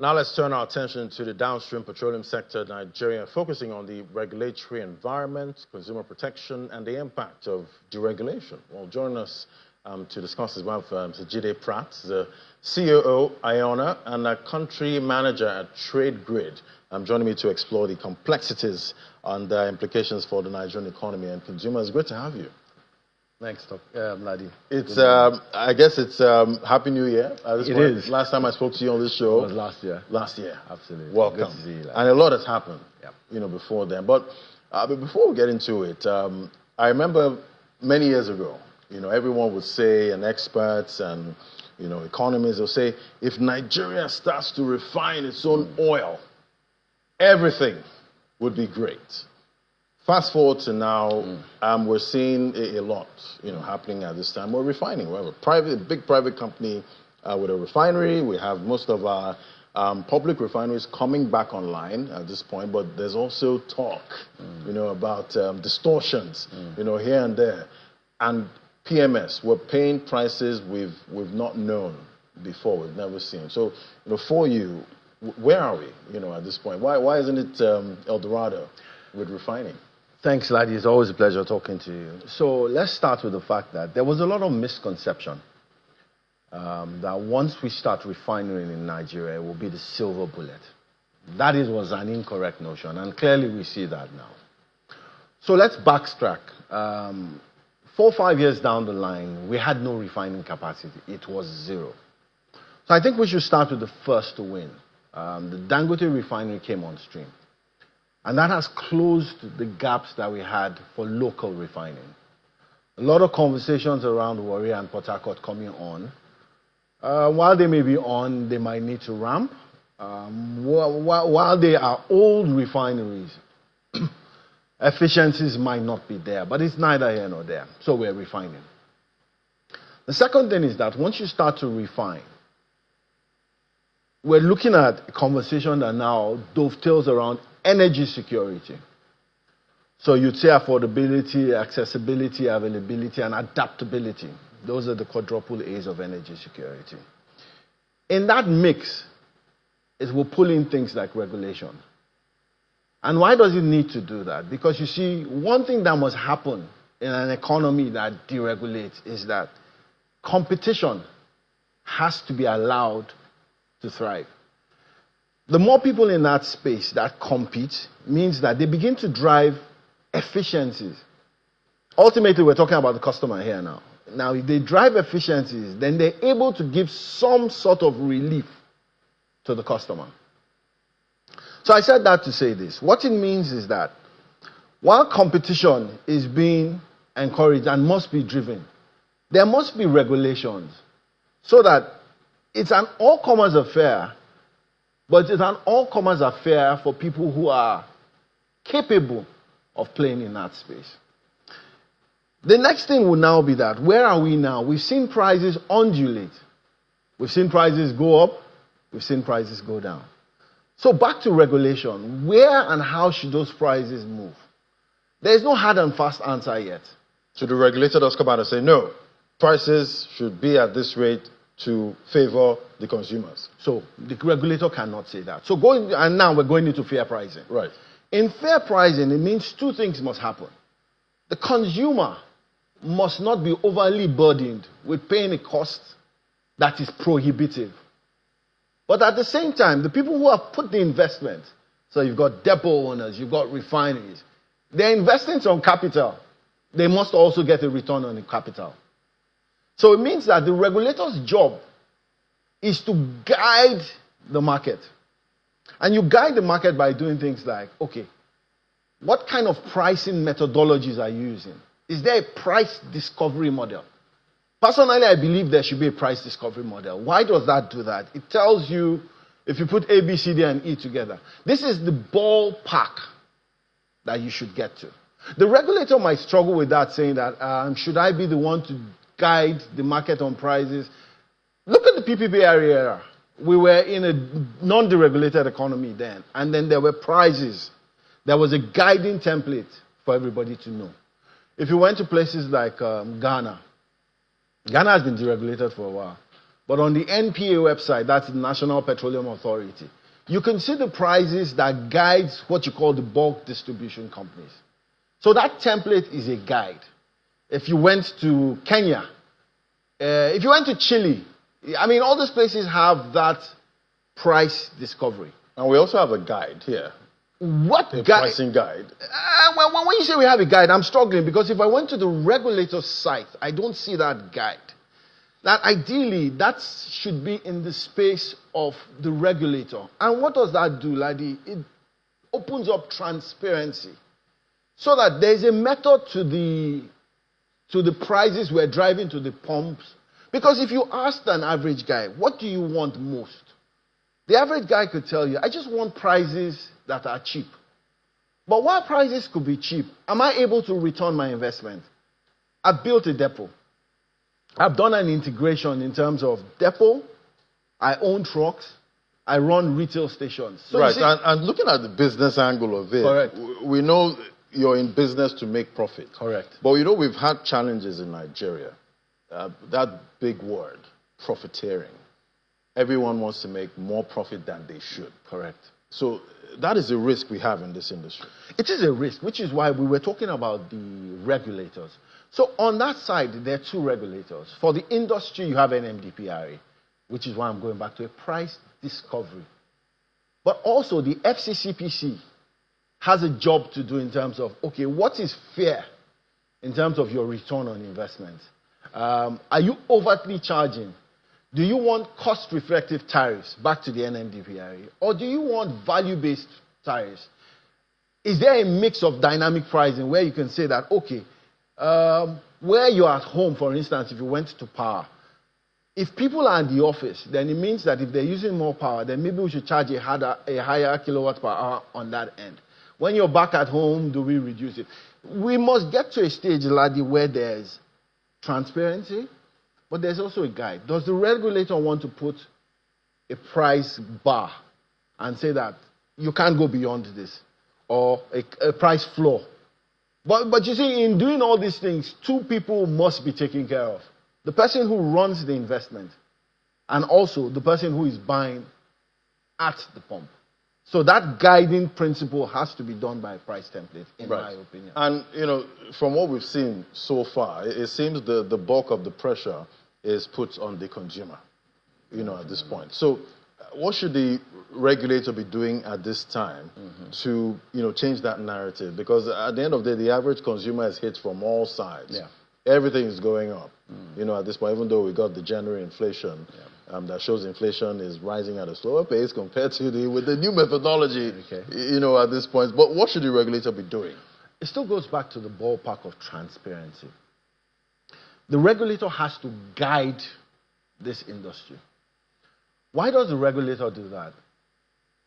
Now let's turn our attention to the downstream petroleum sector in Nigeria, focusing on the regulatory environment, consumer protection, and the impact of deregulation. Well, joining us to discuss as well, Mr. Jide Pratt, the COO, Iona, and a country manager at Trade Grid. Joining me to explore the complexities and the implications for the Nigerian economy and consumers. Great to have you. Thanks, Ladi. It's, I guess it's Happy New Year at this point. It is. Last time I spoke to you on this show. It was last year. Last year. Absolutely. Welcome. Good to see you, and a lot has happened, yep. Before then. But before we get into it, I remember many years ago, everyone would say, and experts and, economists will say, if Nigeria starts to refine its own oil, everything would be great. Fast forward to now, we're seeing a lot, happening at this time. We're refining. We have a big private company with a refinery. We have most of our public refineries coming back online at this point. But there's also talk, about distortions, here and there. And PMS, we're paying prices we've not known before. We've never seen. So, for you, where are we, at this point? Why isn't it El Dorado with refining? Thanks, Ladi. It's always a pleasure talking to you. So let's start with the fact that there was a lot of misconception that once we start refining in Nigeria, it will be the silver bullet. That was an incorrect notion, and clearly we see that now. So let's backtrack. 4 or 5 years down the line, we had no refining capacity. It was zero. So I think we should start with the first to win. The Dangote refinery came on stream. And that has closed the gaps that we had for local refining. A lot of conversations around Warri and Port Harcourt coming on. While they may be on, they might need to ramp. While they are old refineries, efficiencies might not be there, but it's neither here nor there. So we're refining. The second thing is that once you start to refine, we're looking at a conversation that now dovetails around energy security. So you'd say affordability, accessibility, availability, and adaptability. Those are the quadruple A's of energy security. In that mix, it will pull in things like regulation. And why does it need to do that? Because you see, one thing that must happen in an economy that deregulates is that competition has to be allowed to thrive. The more people in that space that compete means that they begin to drive efficiencies. Ultimately, we're talking about the customer here now. Now, if they drive efficiencies, then they're able to give some sort of relief to the customer. So I said that to say this. What it means is that while competition is being encouraged and must be driven, there must be regulations so that it's an all-comers affair. But it's an all-comers affair for people who are capable of playing in that space. The next thing will now be that, where are we now? We've seen prices undulate. We've seen prices go up. We've seen prices go down. So back to regulation. Where and how should those prices move? There's no hard and fast answer yet. So the regulator does come out and say, no, prices should be at this rate to favor the consumers. So the regulator cannot say that. So and now we're going into fair pricing. Right. In fair pricing, it means two things must happen. The consumer must not be overly burdened with paying a cost that is prohibitive. But at the same time, the people who have put the investment, so you've got depot owners, you've got refineries, they're investing some capital. They must also get a return on the capital. So it means that the regulator's job is to guide the market. And you guide the market by doing things like, okay, what kind of pricing methodologies are you using? Is there a price discovery model? Personally, I believe there should be a price discovery model. Why does that do that? It tells you, if you put A, B, C, D, and E together, this is the ballpark that you should get to. The regulator might struggle with that, saying that, should I be the one to guide the market on prices? Look at the PPP era. We were in a non-deregulated economy then, and then there were prices. There was a guiding template for everybody to know. If you went to places like Ghana has been deregulated for a while. But on the NPA website, that's the National Petroleum Authority, you can see the prices that guides what you call the bulk distribution companies. So that template is a guide. If you went to Kenya, if you went to Chile, I mean, all these places have that price discovery. And we also have a guide here. What a guide? Pricing guide. Well, when you say we have a guide, I'm struggling because if I went to the regulator's site, I don't see that guide. That ideally, that should be in the space of the regulator. And what does that do, Ladi? It opens up transparency so that there's a method to the prices we're driving to the pumps. Because if you ask an average guy, what do you want most? The average guy could tell you, I just want prices that are cheap. But while prices could be cheap, am I able to return my investment? I've built a depot. I've done an integration in terms of depot. I own trucks. I run retail stations. So right, and looking at the business angle of it, correct. We know you're in business to make profit. Correct. But we've had challenges in Nigeria. That big word, profiteering. Everyone wants to make more profit than they should. Correct. So that is a risk we have in this industry. It is a risk, which is why we were talking about the regulators. So on that side, there are two regulators. For the industry, you have NMDPRA, which is why I'm going back to a price discovery. But also the FCCPC has a job to do in terms of, okay, what is fair in terms of your return on investment? Are you overtly charging? Do you want cost-reflective tariffs, back to the NMDPRA, or do you want value-based tariffs? Is there a mix of dynamic pricing where you can say that, okay, where you're at home, for instance, if you went to power, if people are in the office, then it means that if they're using more power, then maybe we should charge a higher kilowatt per hour on that end. When you're back at home, do we reduce it? We must get to a stage, Ladi, where there's transparency, but there's also a guide. Does the regulator want to put a price bar and say that you can't go beyond this, or a price floor? But you see, in doing all these things, two people must be taken care of. The person who runs the investment and also the person who is buying at the pump. So that guiding principle has to be done by a price template, in my opinion. And, from what we've seen so far, it seems the bulk of the pressure is put on the consumer, at this point. So what should the regulator be doing at this time to, change that narrative? Because at the end of the day, the average consumer is hit from all sides. Yeah. Everything is going up, at this point, even though we got the January inflation that shows inflation is rising at a slower pace compared to with the new methodology, at this point. But what should the regulator be doing? It still goes back to the ballpark of transparency. The regulator has to guide this industry. Why does the regulator do that?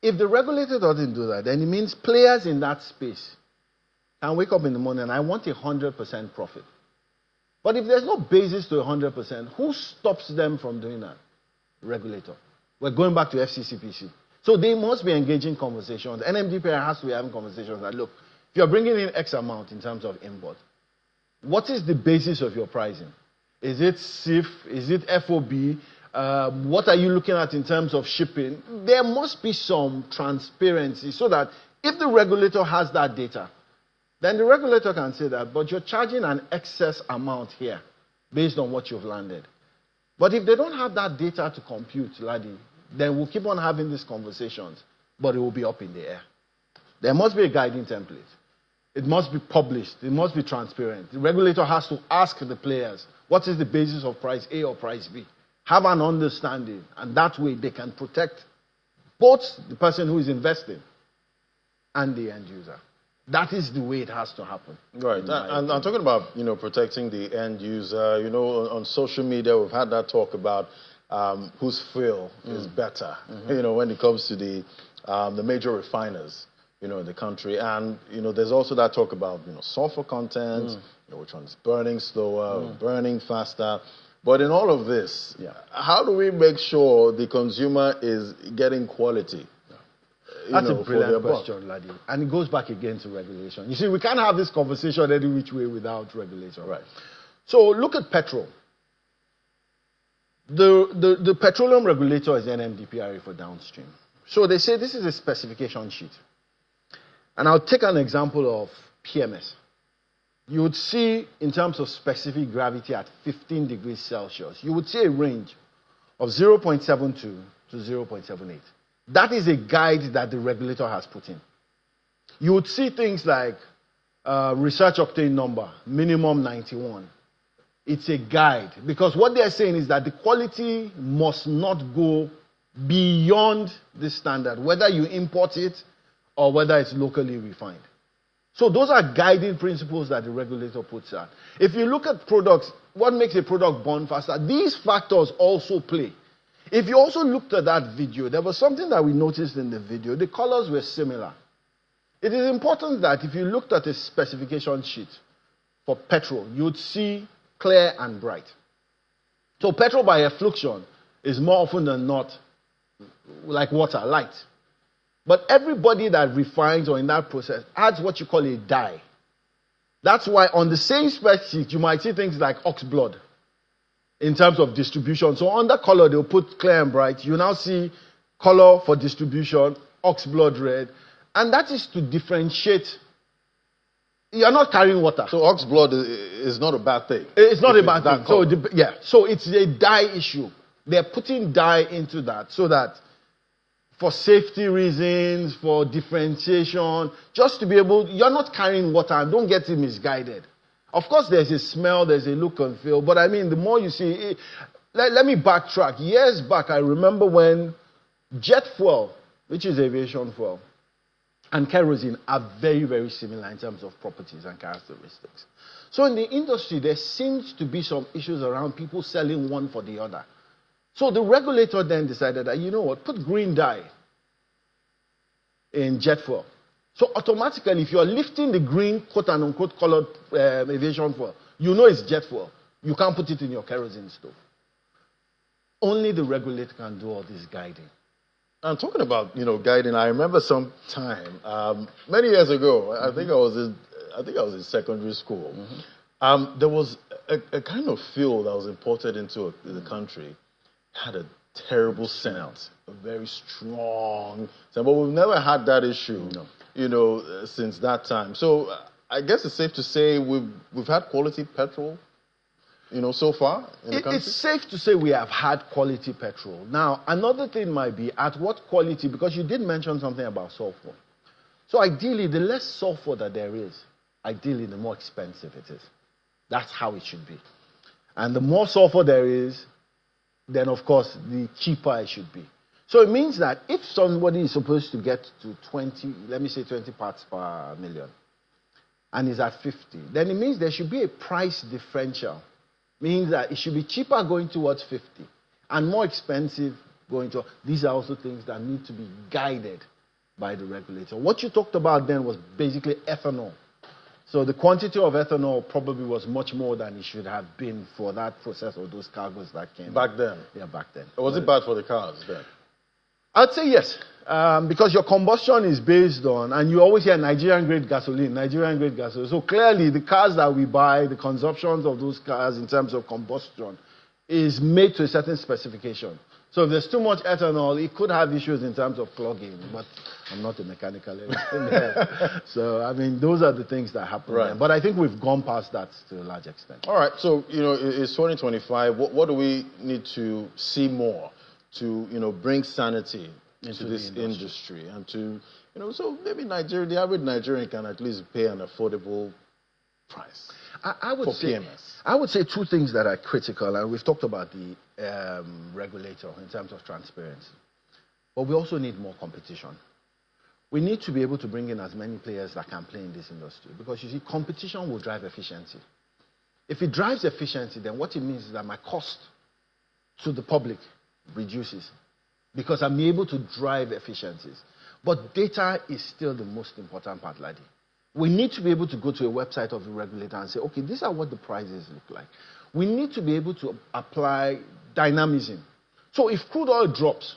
If the regulator doesn't do that, then it means players in that space can wake up in the morning and I want 100% profit. But if there's no basis to 100%, who stops them from doing that? Regulator. We're going back to FCCPC. So they must be engaging conversations. NMDPR has to be having conversations that, look, if you're bringing in X amount in terms of import, what is the basis of your pricing? Is it CIF? Is it FOB? What are you looking at in terms of shipping? There must be some transparency so that if the regulator has that data, then the regulator can say that, but you're charging an excess amount here based on what you've landed. But if they don't have that data to compute, Ladi, then we'll keep on having these conversations, but it will be up in the air. There must be a guiding template. It must be published. It must be transparent. The regulator has to ask the players, what is the basis of price A or price B? Have an understanding, and that way they can protect both the person who is investing and the end user. That is the way it has to happen. Right. And I'm talking about, protecting the end user. On social media, we've had that talk about whose fuel is better, when it comes to the major refiners, in the country. And, there's also that talk about, sulfur content, which one's burning slower, burning faster. But in all of this, how do we make sure the consumer is getting quality? That's a brilliant question, Ladi. And it goes back again to regulation. You see, we can't have this conversation any which way without regulation. Right. So look at petrol. The petroleum regulator is NMDPRA for downstream. So they say this is a specification sheet. And I'll take an example of PMS. You would see, in terms of specific gravity at 15 degrees Celsius, you would see a range of 0.72 to 0.78. That is a guide that the regulator has put in. You would see things like research octane number, minimum 91. It's a guide, because what they're saying is that the quality must not go beyond this standard, whether you import it or whether it's locally refined. So those are guiding principles that the regulator puts out. If you look at products, what makes a product burn faster? These factors also play. If you also looked at that video, there was something that we noticed in the video. The colors were similar. It is important that if you looked at a specification sheet for petrol, you would see clear and bright. So petrol by effluxion is more often than not like water, light. But everybody that refines or in that process adds what you call a dye. That's why on the same spec sheet, you might see things like ox blood in terms of distribution. So under color, they'll put clear and bright. You now see color for distribution, ox blood red. And that is to differentiate. You're not carrying water. So ox blood is not a bad thing. It's not a bad thing. So, so it's a dye issue. They're putting dye into that so that for safety reasons, for differentiation, just to be able, you're not carrying water, and don't get it misguided. Of course, there's a smell, there's a look and feel, but I mean, the more you see, let me backtrack. Years back, I remember when jet fuel, which is aviation fuel, and kerosene are very, very similar in terms of properties and characteristics. So in the industry, there seems to be some issues around people selling one for the other. So the regulator then decided that, you know what, put green dye in jet fuel. So automatically, if you're lifting the green, quote-unquote, colored aviation fuel, you know it's jet fuel. You can't put it in your kerosene stove. Only the regulator can do all this guiding. I'm talking about, guiding. I remember some time, many years ago, I think I was in secondary school. Mm-hmm. There was a kind of fuel that was imported into the country. Had a terrible scent, a very strong scent, but we've never had that issue, since that time. So I guess it's safe to say we've had quality petrol, so far in the country. It's safe to say we have had quality petrol. Now, another thing might be at what quality, because you did mention something about sulfur. So ideally, the less sulfur that there is, ideally, the more expensive it is. That's how it should be. And the more sulfur there is, then of course the cheaper it should be. So it means that if somebody is supposed to get to 20, let me say 20 parts per million, and is at 50, then it means there should be a price differential. Means that it should be cheaper going towards 50 and more expensive going to. These are also things that need to be guided by the regulator. What you talked about then was basically ethanol. So the quantity of ethanol probably was much more than it should have been for that process of those cargoes that came. Back then? Yeah, back then. Was it bad for the cars then? I'd say yes. Because your combustion is based on, and you always hear Nigerian grade gasoline, Nigerian grade gasoline. So clearly the cars that we buy, the consumptions of those cars in terms of combustion is made to a certain specification. So if there's too much ethanol, it could have issues in terms of clogging, but I'm not a mechanical engineer. So, I mean, those are the things that happen. Right. But I think we've gone past that to a large extent. All right. So, it's 2025. What do we need to see more to, bring sanity into this industry and to, so maybe the average Nigerian can at least pay an affordable price for PMS? I would say two things that are critical, and we've talked about the regulator in terms of transparency. But we also need more competition. We need to be able to bring in as many players that can play in this industry, because you see, competition will drive efficiency. If it drives efficiency, then what it means is that my cost to the public reduces, because I'm able to drive efficiencies. But data is still the most important part, Ladi. We need to be able to go to a website of the regulator and say, okay, these are what the prices look like. We need to be able to apply dynamism. So if crude oil drops,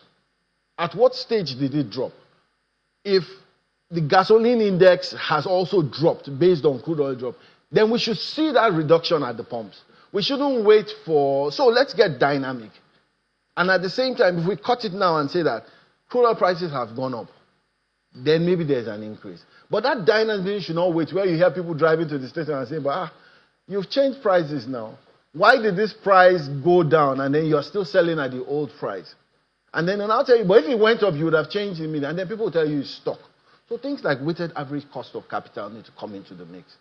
at what stage did it drop? If the gasoline index has also dropped based on crude oil drop, then we should see that reduction at the pumps. We shouldn't wait for, so let's get dynamic. And at the same time, if we cut it now and say that crude oil prices have gone up, then maybe there's an increase. But that dynamism should not wait, where you hear people driving to the station and saying, but you've changed prices now. Why did this price go down and then you're still selling at the old price? And then I'll tell you, but if it went up, you would have changed immediately. And then people will tell you it's stock. So things like weighted average cost of capital need to come into the mix.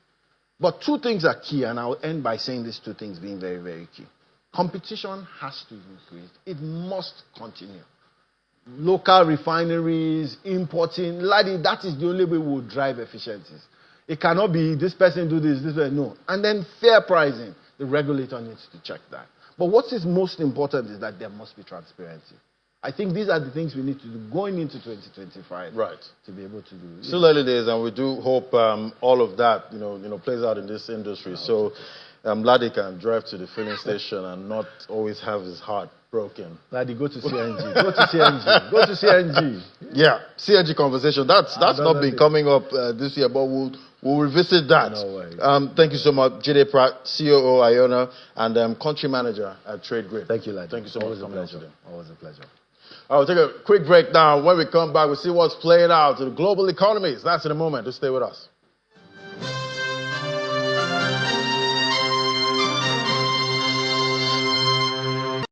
But two things are key, and I'll end by saying these two things being very, very key. Competition has to increase. It must continue. Local refineries, importing, Ladi, that is the only way we will drive efficiencies. It cannot be this person do this way, no. And then fair pricing. The regulator needs to check that. But what is most important is that there must be transparency. I think these are the things we need to do going into 2025. Right. To be able to do. Still early days, and we do hope all of that, plays out in this industry. So Ladi can drive to the filling station and not always have his heart broken. Ladi, go to CNG. Go to CNG. Go to CNG. Yeah, CNG conversation. That's not been coming up this year, but we'll revisit that. No worries. Thank you so much, Jide Pratt, COO Iona, and country manager at Trade Grid. Thank you, Ladi. Thank you so much for coming on today. Always a pleasure. I'll take a quick break now. When we come back, we'll see what's playing out in the global economies. That's in a moment. Just stay with us.